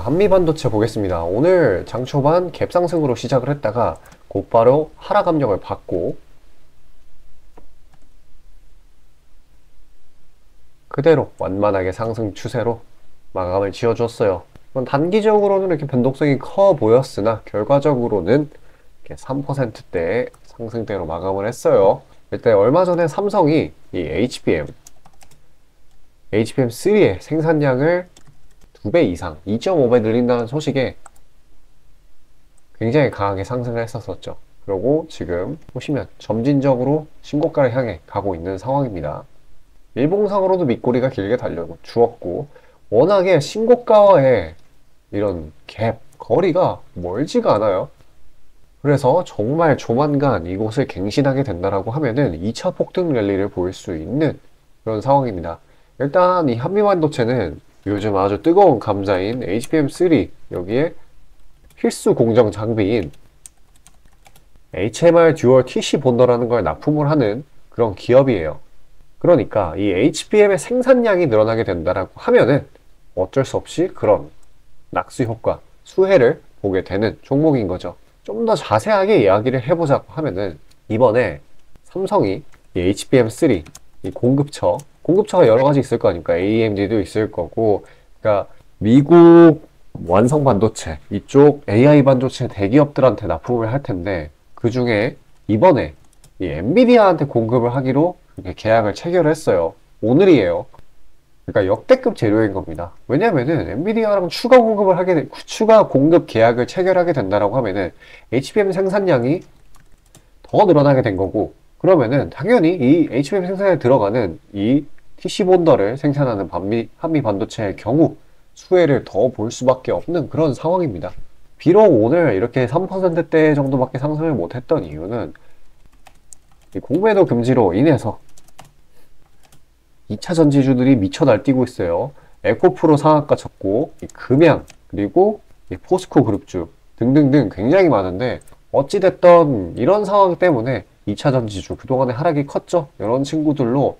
한미반도체 보겠습니다. 오늘 장 초반 갭상승으로 시작을 했다가 곧바로 하락 압력을 받고 그대로 완만하게 상승 추세로 마감을 지어줬어요. 단기적으로는 이렇게 변동성이 커 보였으나 결과적으로는 이렇게 3%대의 상승대로 마감을 했어요. 일단 얼마 전에 삼성이 이 HBM3의 생산량을 2배 이상, 2.5배 늘린다는 소식에 굉장히 강하게 상승을 했었었죠. 그리고 지금 보시면 점진적으로 신고가를 향해 가고 있는 상황입니다. 일봉상으로도 밑꼬리가 길게 달려주었고 워낙에 신고가와의 이런 갭, 거리가 멀지가 않아요. 그래서 정말 조만간 이곳을 갱신하게 된다라고 하면은 2차 폭등 랠리를 보일 수 있는 그런 상황입니다. 일단 이 한미반도체는 요즘 아주 뜨거운 감자인 HBM3 여기에 필수 공정 장비인 HMR 듀얼 TC 본더라는 걸 납품을 하는 그런 기업이에요. 그러니까 이 HBM의 생산량이 늘어나게 된다라고 하면은 어쩔 수 없이 그런 낙수 효과, 수혜를 보게 되는 종목인 거죠. 좀 더 자세하게 이야기를 해보자고 하면은 이번에 삼성이 이 HBM3 이 공급처가 여러 가지 있을 거 아닙니까? AMD도 있을 거고, 그러니까 미국 완성 반도체 이쪽 AI 반도체 대기업들한테 납품을 할 텐데 그 중에 이번에 이 엔비디아한테 공급을 하기로 계약을 체결을 했어요. 오늘이에요. 그러니까 역대급 재료인 겁니다. 왜냐면은 엔비디아랑 추가 공급 계약을 체결하게 된다라고 하면은 HBM 생산량이 더 늘어나게 된 거고, 그러면은 당연히 이 HBM 생산에 들어가는 이 TC 본더를 생산하는 한미 반도체의 경우 수혜를 더 볼 수밖에 없는 그런 상황입니다. 비록 오늘 이렇게 3%대 정도밖에 상승을 못했던 이유는 이 공매도 금지로 인해서 2차 전지주들이 미쳐 날뛰고 있어요. 에코프로 상한가 쳤고, 금양, 그리고 포스코 그룹주 등등등 굉장히 많은데 어찌됐던 이런 상황 때문에 2차 전지주 그동안에 하락이 컸죠. 이런 친구들로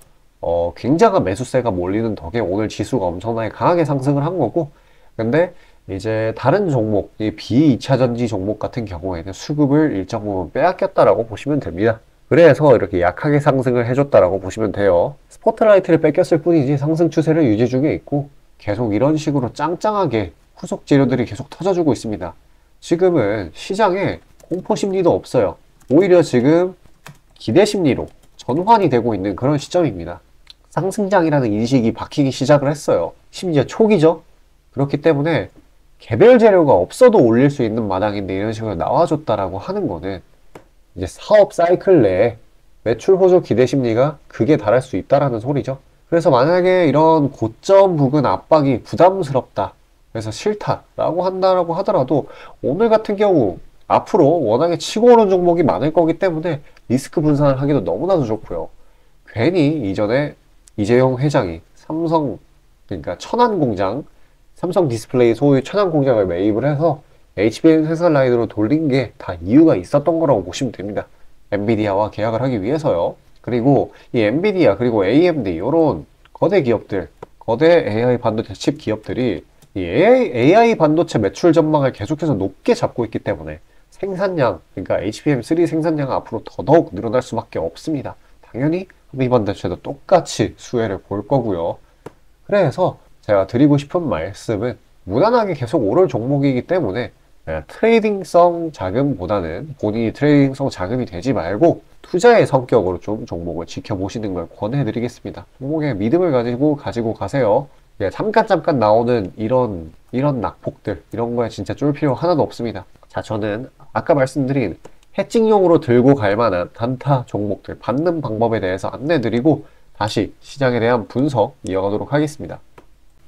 굉장한 매수세가 몰리는 덕에 오늘 지수가 엄청나게 강하게 상승을 한 거고, 근데 이제 다른 종목, 이 비2차 전지 종목 같은 경우에는 수급을 일정 부분 빼앗겼다라고 보시면 됩니다. 그래서 이렇게 약하게 상승을 해줬다라고 보시면 돼요. 스포트라이트를 뺏겼을 뿐이지 상승 추세를 유지 중에 있고 계속 이런 식으로 짱짱하게 후속 재료들이 계속 터져주고 있습니다. 지금은 시장에 공포 심리도 없어요. 오히려 지금 기대 심리로 전환이 되고 있는 그런 시점입니다. 상승장이라는 인식이 박히기 시작을 했어요. 심지어 초기죠. 그렇기 때문에 개별 재료가 없어도 올릴 수 있는 마당인데 이런 식으로 나와줬다라고 하는 거는 이제 사업 사이클 내에 매출 호조 기대 심리가 극에 달할 수 있다라는 소리죠. 그래서 만약에 이런 고점 부근 압박이 부담스럽다, 그래서 싫다라고 한다라고 하더라도 오늘 같은 경우 앞으로 워낙에 치고 오른 종목이 많을 거기 때문에 리스크 분산을 하기도 너무나도 좋고요. 괜히 이전에 이재용 회장이 그러니까 삼성 디스플레이 소유 천안 공장을 매입을 해서 HBM 생산 라인으로 돌린 게 다 이유가 있었던 거라고 보시면 됩니다. 엔비디아와 계약을 하기 위해서요. 그리고 이 엔비디아 그리고 AMD 이런 거대 기업들, 거대 AI 반도체 칩 기업들이 이 AI 반도체 매출 전망을 계속해서 높게 잡고 있기 때문에 생산량, 그러니까 HBM3 생산량은 앞으로 더더욱 늘어날 수밖에 없습니다. 당연히 한미 반도체도 똑같이 수혜를 볼 거고요. 그래서 제가 드리고 싶은 말씀은 무난하게 계속 오를 종목이기 때문에 트레이딩성 자금보다는 본인이 트레이딩성 자금이 되지 말고 투자의 성격으로 좀 종목을 지켜보시는 걸 권해드리겠습니다. 종목에 믿음을 가지고 가세요. 잠깐 나오는 이런 낙폭들, 이런 거에 진짜 쫄 필요 하나도 없습니다. 자, 저는 아까 말씀드린 해칭용으로 들고 갈 만한 단타 종목들 받는 방법에 대해서 안내드리고 다시 시장에 대한 분석 이어가도록 하겠습니다.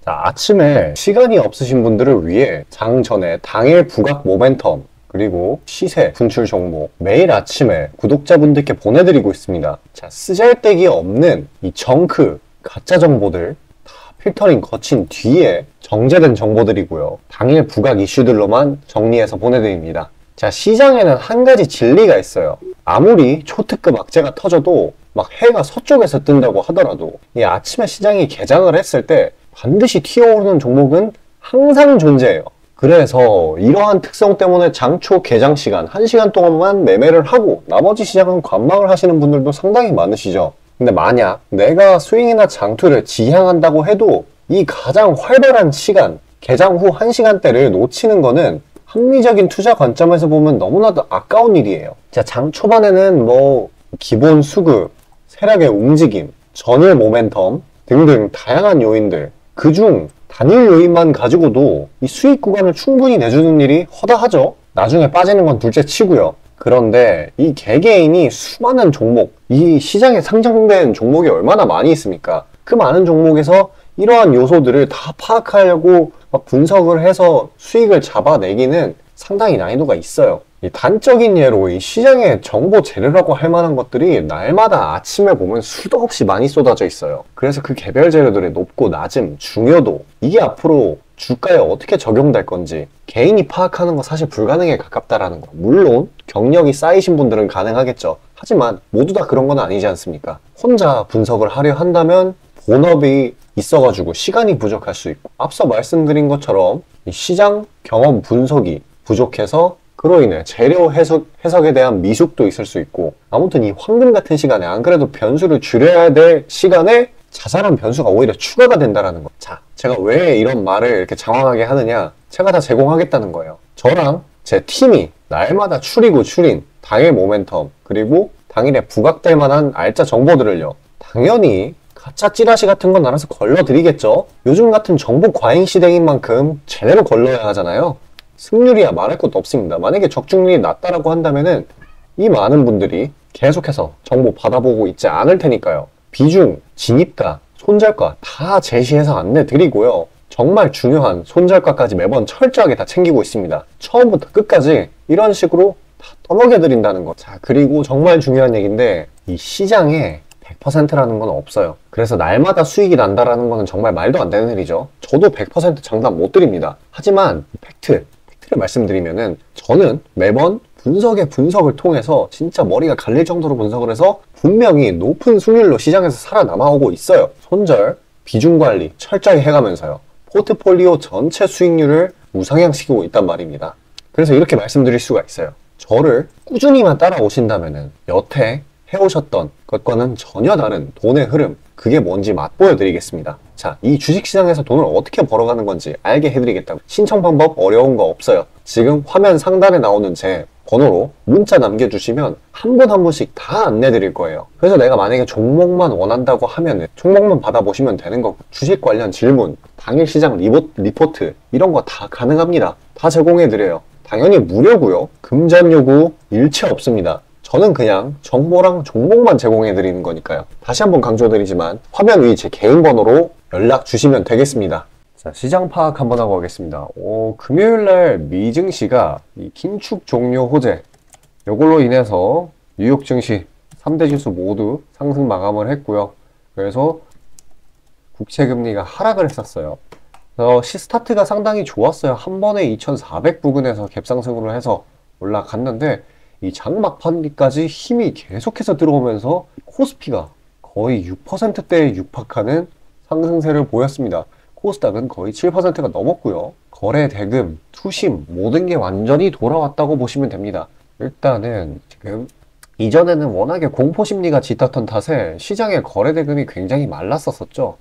자, 아침에 시간이 없으신 분들을 위해 장 전에 당일 부각 모멘텀 그리고 시세 분출 종목 매일 아침에 구독자분들께 보내드리고 있습니다. 자, 쓰잘데기 없는 이 정크 가짜 정보들 다 필터링 거친 뒤에 정제된 정보들이고요. 당일 부각 이슈들로만 정리해서 보내드립니다. 자, 시장에는 한 가지 진리가 있어요. 아무리 초특급 악재가 터져도 막 해가 서쪽에서 뜬다고 하더라도 이 아침에 시장이 개장을 했을 때 반드시 튀어오르는 종목은 항상 존재해요. 그래서 이러한 특성 때문에 장초 개장 시간 1시간 동안만 매매를 하고 나머지 시장은 관망을 하시는 분들도 상당히 많으시죠. 근데 만약 내가 스윙이나 장투를 지향한다고 해도 이 가장 활발한 시간, 개장 후 1시간대를 놓치는 거는 합리적인 투자 관점에서 보면 너무나도 아까운 일이에요. 자, 장 초반에는 뭐 기본 수급, 세력의 움직임, 전일 모멘텀 등등 다양한 요인들, 그중 단일 요인만 가지고도 이 수익 구간을 충분히 내주는 일이 허다하죠. 나중에 빠지는 건 둘째 치고요. 그런데 이 개개인이 수많은 종목, 이 시장에 상장된 종목이 얼마나 많이 있습니까? 그 많은 종목에서 이러한 요소들을 다 파악하려고 막 분석을 해서 수익을 잡아내기는 상당히 난이도가 있어요. 이 단적인 예로 이 시장의 정보 재료라고 할 만한 것들이 날마다 아침에 보면 수도 없이 많이 쏟아져 있어요. 그래서 그 개별 재료들의 높고 낮음, 중요도, 이게 앞으로 주가에 어떻게 적용될 건지 개인이 파악하는 거 사실 불가능에 가깝다라는 거. 물론 경력이 쌓이신 분들은 가능하겠죠. 하지만 모두 다 그런 건 아니지 않습니까? 혼자 분석을 하려 한다면 본업이 있어가지고 시간이 부족할 수 있고, 앞서 말씀드린 것처럼 이 시장 경험 분석이 부족해서 그로 인해 재료 해석에 대한 미숙도 있을 수 있고, 아무튼 이 황금 같은 시간에 안 그래도 변수를 줄여야 될 시간에 자잘한 변수가 오히려 추가가 된다는 거. 자, 제가 왜 이런 말을 이렇게 장황하게 하느냐? 제가 다 제공하겠다는 거예요. 저랑 제 팀이 날마다 추리고 추린 당일 모멘텀, 그리고 당일에 부각될 만한 알짜 정보들을요, 당연히 가짜 찌라시 같은 건 알아서 걸러드리겠죠. 요즘 같은 정보 과잉 시대인 만큼 제대로 걸러야 하잖아요. 승률이야 말할 것도 없습니다. 만약에 적중률이 낮다라고 한다면은 이 많은 분들이 계속해서 정보 받아보고 있지 않을 테니까요. 비중, 진입가, 손절가 다 제시해서 안내드리고요. 정말 중요한 손절가까지 매번 철저하게 다 챙기고 있습니다. 처음부터 끝까지 이런 식으로 다 떠먹여드린다는 거. 자, 그리고 정말 중요한 얘기인데, 이 시장에 100%라는 건 없어요. 그래서 날마다 수익이 난다라는 거는 정말 말도 안 되는 일이죠. 저도 100% 장담 못 드립니다. 하지만 팩트를 말씀드리면은, 저는 매번 분석의 분석을 통해서 진짜 머리가 갈릴 정도로 분석을 해서 분명히 높은 수익률로 시장에서 살아남아오고 있어요. 손절, 비중 관리 철저히 해가면서요. 포트폴리오 전체 수익률을 우상향시키고 있단 말입니다. 그래서 이렇게 말씀드릴 수가 있어요. 저를 꾸준히만 따라오신다면은 여태 해오셨던 것과는 전혀 다른 돈의 흐름, 그게 뭔지 맛보여 드리겠습니다. 자, 이 주식시장에서 돈을 어떻게 벌어가는 건지 알게 해드리겠다고. 신청 방법 어려운 거 없어요. 지금 화면 상단에 나오는 제 번호로 문자 남겨주시면 한 분 한 분씩 다 안내드릴 거예요. 그래서 내가 만약에 종목만 원한다고 하면 종목만 받아보시면 되는 거고, 주식 관련 질문, 당일 시장 리포트 이런 거 다 가능합니다. 다 제공해드려요. 당연히 무료고요. 금전 요구 일체 없습니다. 저는 그냥 정보랑 종목만 제공해 드리는 거니까요. 다시 한번 강조드리지만 화면 위 제 개인 번호로 연락 주시면 되겠습니다. 자, 시장 파악 한번 하고 가겠습니다. 금요일날 미 증시가 이 긴축 종료 호재, 이걸로 인해서 뉴욕 증시 3대 지수 모두 상승 마감을 했고요. 그래서 국채 금리가 하락을 했었어요. 시스타트가 상당히 좋았어요. 한 번에 2400 부근에서 갭상승으로 해서 올라갔는데, 이 장막판기까지 힘이 계속해서 들어오면서 코스피가 거의 6%대에 육박하는 상승세를 보였습니다. 코스닥은 거의 7%가 넘었고요. 거래 대금, 투심 모든 게 완전히 돌아왔다고 보시면 됩니다. 일단은 지금 이전에는 워낙에 공포심리가 짙었던 탓에 시장의 거래 대금이 굉장히 말랐었죠.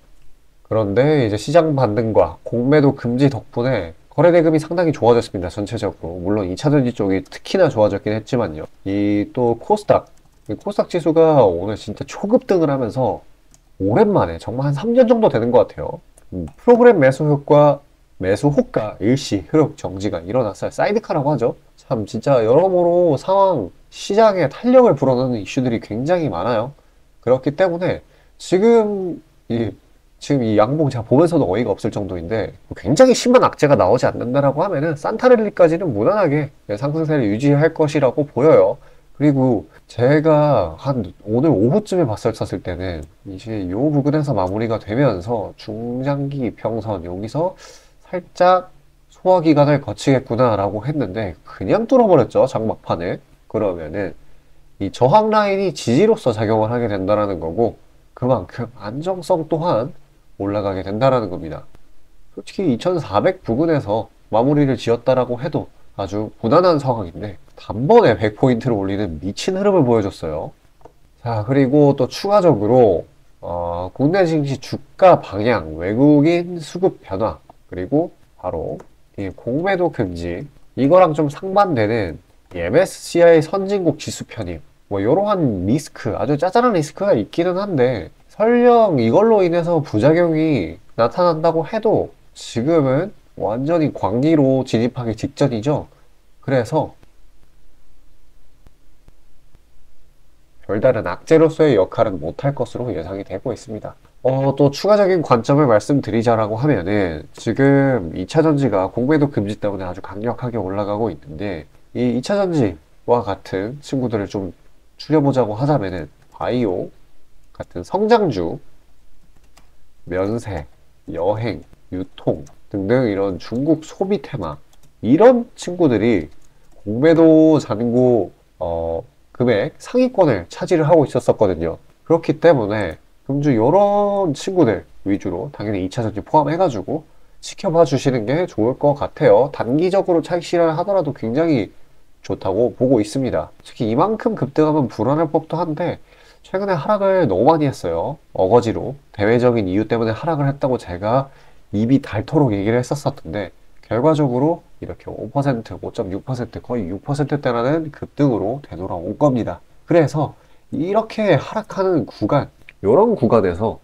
그런데 이제 시장 반등과 공매도 금지 덕분에 거래 대금이 상당히 좋아졌습니다. 전체적으로. 물론 2차전지 쪽이 특히나 좋아졌긴 했지만요. 이 또 코스닥 지수가 오늘 진짜 초급등을 하면서 오랜만에 정말 한 3년 정도 되는 것 같아요. 프로그램 매수 호가 일시 흐름 정지가 일어났어요. 사이드카라고 하죠. 참 진짜 여러모로 상황, 시장에 탄력을 불어넣는 이슈들이 굉장히 많아요. 그렇기 때문에 지금 이 양봉 제가 보면서도 어이가 없을 정도인데, 굉장히 심한 악재가 나오지 않는다라고 하면은 산타랠리까지는 무난하게 상승세를 유지할 것이라고 보여요. 그리고 제가 오늘 오후쯤에 봤었을 때는 이제 요 부근에서 마무리가 되면서 중장기 평선 여기서 살짝 소화 기간을 거치겠구나 라고 했는데, 그냥 뚫어버렸죠, 장막판에. 그러면은 이 저항 라인이 지지로서 작용을 하게 된다라는 거고, 그만큼 안정성 또한 올라가게 된다라는 겁니다. 솔직히 2400 부근에서 마무리를 지었다라고 해도 아주 무난한 상황인데 단번에 100포인트를 올리는 미친 흐름을 보여줬어요. 자, 그리고 또 추가적으로 국내 증시 주가 방향, 외국인 수급 변화, 그리고 바로 이 공매도 금지, 이거랑 좀 상반되는 이 MSCI 선진국 지수 편입, 뭐 이러한 리스크, 아주 짜잘한 리스크가 있기는 한데 설령 이걸로 인해서 부작용이 나타난다고 해도 지금은 완전히 광기로 진입하기 직전이죠. 그래서 별다른 악재로서의 역할은 못할 것으로 예상이 되고 있습니다. 또 추가적인 관점을 말씀드리자라고 하면은 지금 2차전지가 공매도 금지 때문에 아주 강력하게 올라가고 있는데 이 2차전지와 같은 친구들을 좀 추려보자고 하자면은 바이오 같은 성장주, 면세, 여행, 유통 등등 이런 중국 소비 테마, 이런 친구들이 공매도 잔고 금액 상위권을 차지를 하고 있었거든요. 그렇기 때문에 금주 이런 친구들 위주로 당연히 2차전지 포함해가지고 지켜봐 주시는 게 좋을 것 같아요. 단기적으로 차익 실현을 하더라도 굉장히 좋다고 보고 있습니다. 특히 이만큼 급등하면 불안할 법도 한데 최근에 하락을 너무 많이 했어요. 어거지로 대외적인 이유 때문에 하락을 했다고 제가 입이 닳도록 얘기를 했었었는데 결과적으로 이렇게 5%, 5.6%, 거의 6%대라는 급등으로 되돌아온 겁니다. 그래서 이렇게 하락하는 구간, 이런 구간에서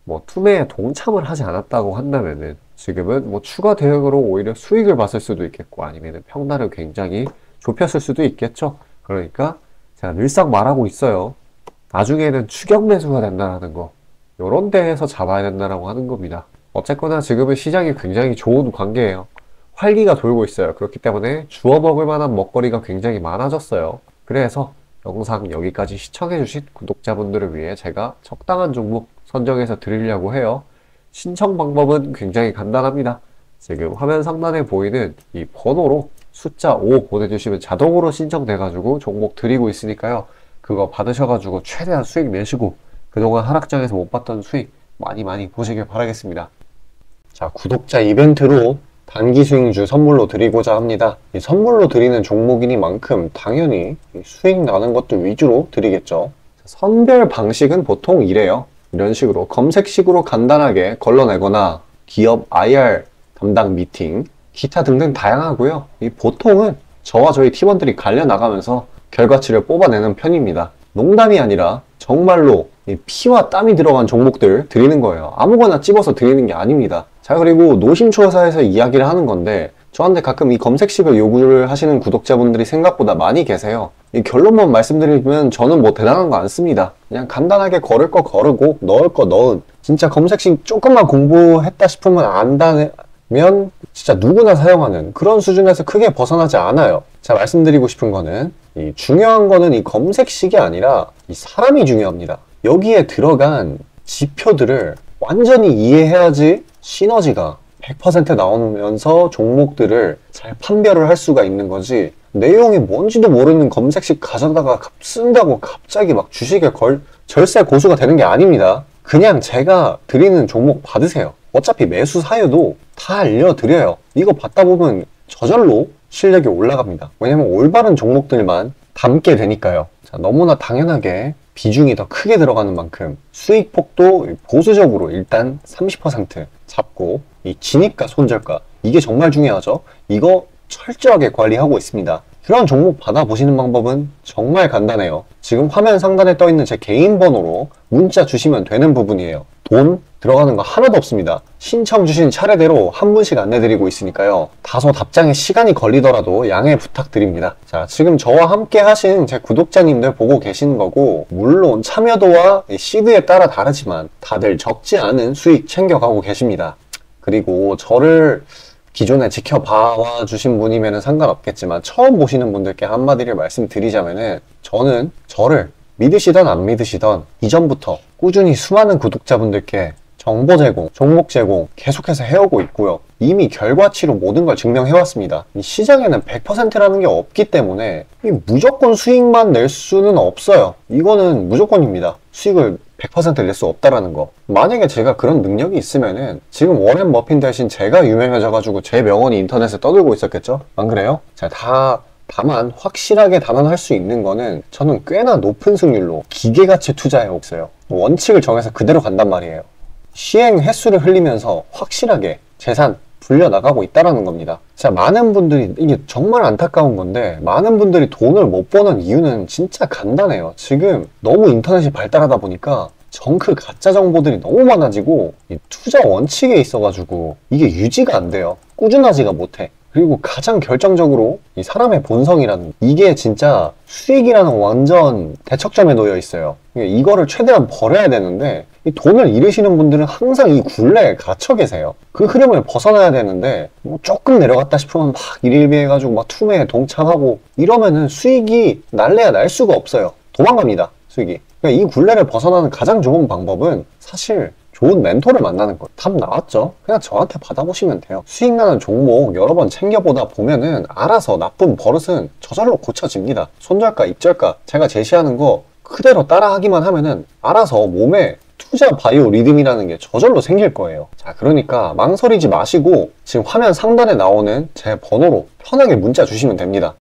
뭐 투매에 동참을 하지 않았다고 한다면은 지금은 뭐 추가 대응으로 오히려 수익을 봤을 수도 있겠고 아니면 평단을 굉장히 좁혔을 수도 있겠죠. 그러니까 제가 늘상 말하고 있어요. 나중에는 추격 매수가 된다는 거, 요런 데에서 잡아야 된다라고 하는 겁니다. 어쨌거나 지금은 시장이 굉장히 좋은 관계예요. 활기가 돌고 있어요. 그렇기 때문에 주워 먹을 만한 먹거리가 굉장히 많아졌어요. 그래서 영상 여기까지 시청해주신 구독자분들을 위해 제가 적당한 종목 선정해서 드리려고 해요. 신청 방법은 굉장히 간단합니다. 지금 화면 상단에 보이는 이 번호로 숫자 5 보내주시면 자동으로 신청돼가지고 종목 드리고 있으니까요. 그거 받으셔가지고 최대한 수익 내시고 그동안 하락장에서 못 봤던 수익 많이 보시길 바라겠습니다. 자, 구독자 이벤트로 단기 수익주 선물로 드리고자 합니다. 이 선물로 드리는 종목이니만큼 당연히 수익 나는 것들 위주로 드리겠죠. 선별 방식은 보통 이래요. 이런 식으로 검색식으로 간단하게 걸러내거나 기업 IR 담당 미팅, 기타 등등 다양하고요. 이 보통은 저와 저희 팀원들이 갈려나가면서 결과치를 뽑아내는 편입니다. 농담이 아니라 정말로 피와 땀이 들어간 종목들 드리는 거예요. 아무거나 찝어서 드리는 게 아닙니다. 자, 그리고 노심초사에서 이야기를 하는 건데 저한테 가끔 이 검색식을 요구를 하시는 구독자분들이 생각보다 많이 계세요. 이 결론만 말씀드리면 저는 뭐 대단한 거 안 씁니다. 그냥 간단하게 걸을 거 거르고 넣을 거 넣은, 진짜 검색식 조금만 공부했다 싶으면 안다면 진짜 누구나 사용하는 그런 수준에서 크게 벗어나지 않아요. 자, 말씀드리고 싶은 거는 중요한 거는 이 검색식이 아니라 이 사람이 중요합니다. 여기에 들어간 지표들을 완전히 이해해야지 시너지가 100% 나오면서 종목들을 잘 판별을 할 수가 있는 거지, 내용이 뭔지도 모르는 검색식 가져다가 쓴다고 갑자기 막 주식에 절세 고수가 되는 게 아닙니다. 그냥 제가 드리는 종목 받으세요. 어차피 매수 사유도 다 알려드려요. 이거 받다 보면 저절로 실력이 올라갑니다. 왜냐면 올바른 종목들만 담게 되니까요. 자, 너무나 당연하게 비중이 더 크게 들어가는 만큼 수익폭도 보수적으로 일단 30% 잡고, 이 진입가 손절가, 이게 정말 중요하죠. 이거 철저하게 관리하고 있습니다. 그런 종목 받아보시는 방법은 정말 간단해요. 지금 화면 상단에 떠있는 제 개인 번호로 문자 주시면 되는 부분이에요. 돈 들어가는 거 하나도 없습니다. 신청 주신 차례대로 한 분씩 안내드리고 있으니까요. 다소 답장에 시간이 걸리더라도 양해 부탁드립니다. 자, 지금 저와 함께 하신 제 구독자님들 보고 계시는 거고, 물론 참여도와 시드에 따라 다르지만 다들 적지 않은 수익 챙겨가고 계십니다. 그리고 저를 기존에 지켜봐 주신 분이면 상관없겠지만 처음 보시는 분들께 한마디를 말씀드리자면은, 저는 저를 믿으시던 안 믿으시던 이전부터 꾸준히 수많은 구독자분들께 정보 제공, 종목 제공 계속해서 해오고 있고요. 이미 결과치로 모든 걸 증명해왔습니다. 이 시장에는 100%라는 게 없기 때문에 무조건 수익만 낼 수는 없어요. 이거는 무조건입니다. 수익을 100%낼 수 없다라는 거. 만약에 제가 그런 능력이 있으면은 지금 워렌 버핏 대신 제가 유명해져가지고 제 명언이 인터넷에 떠들고 있었겠죠? 안 그래요? 자, 다만 확실하게 단언할 수 있는 거는 저는 꽤나 높은 승률로 기계같이 투자해 있어요. 원칙을 정해서 그대로 간단 말이에요. 시행 횟수를 흘리면서 확실하게 재산 불려나가고 있다는 겁니다. 자, 많은 분들이, 이게 정말 안타까운 건데, 많은 분들이 돈을 못 버는 이유는 진짜 간단해요. 지금 너무 인터넷이 발달하다 보니까 정크 가짜 정보들이 너무 많아지고, 이 투자 원칙에 있어가지고 이게 유지가 안 돼요. 꾸준하지가 못해. 그리고 가장 결정적으로 이 사람의 본성이라는, 이게 진짜 수익이라는 완전 대척점에 놓여 있어요. 이거를 최대한 버려야 되는데, 이 돈을 잃으시는 분들은 항상 이 굴레에 갇혀 계세요. 그 흐름을 벗어나야 되는데, 뭐 조금 내려갔다 싶으면 막 일일비해가지고 막 투매에 동참하고 이러면은 수익이 날래야 날 수가 없어요. 도망갑니다, 수익이. 그러니까 이 굴레를 벗어나는 가장 좋은 방법은 사실 좋은 멘토를 만나는 거예요. 답 나왔죠? 그냥 저한테 받아보시면 돼요. 수익 나는 종목 여러 번 챙겨보다 보면은 알아서 나쁜 버릇은 저절로 고쳐집니다. 손절가, 입절가 제가 제시하는 거 그대로 따라하기만 하면은 알아서 몸에 투자 바이오 리듬이라는 게 저절로 생길 거예요. 자, 그러니까 망설이지 마시고 지금 화면 상단에 나오는 제 번호로 편하게 문자 주시면 됩니다.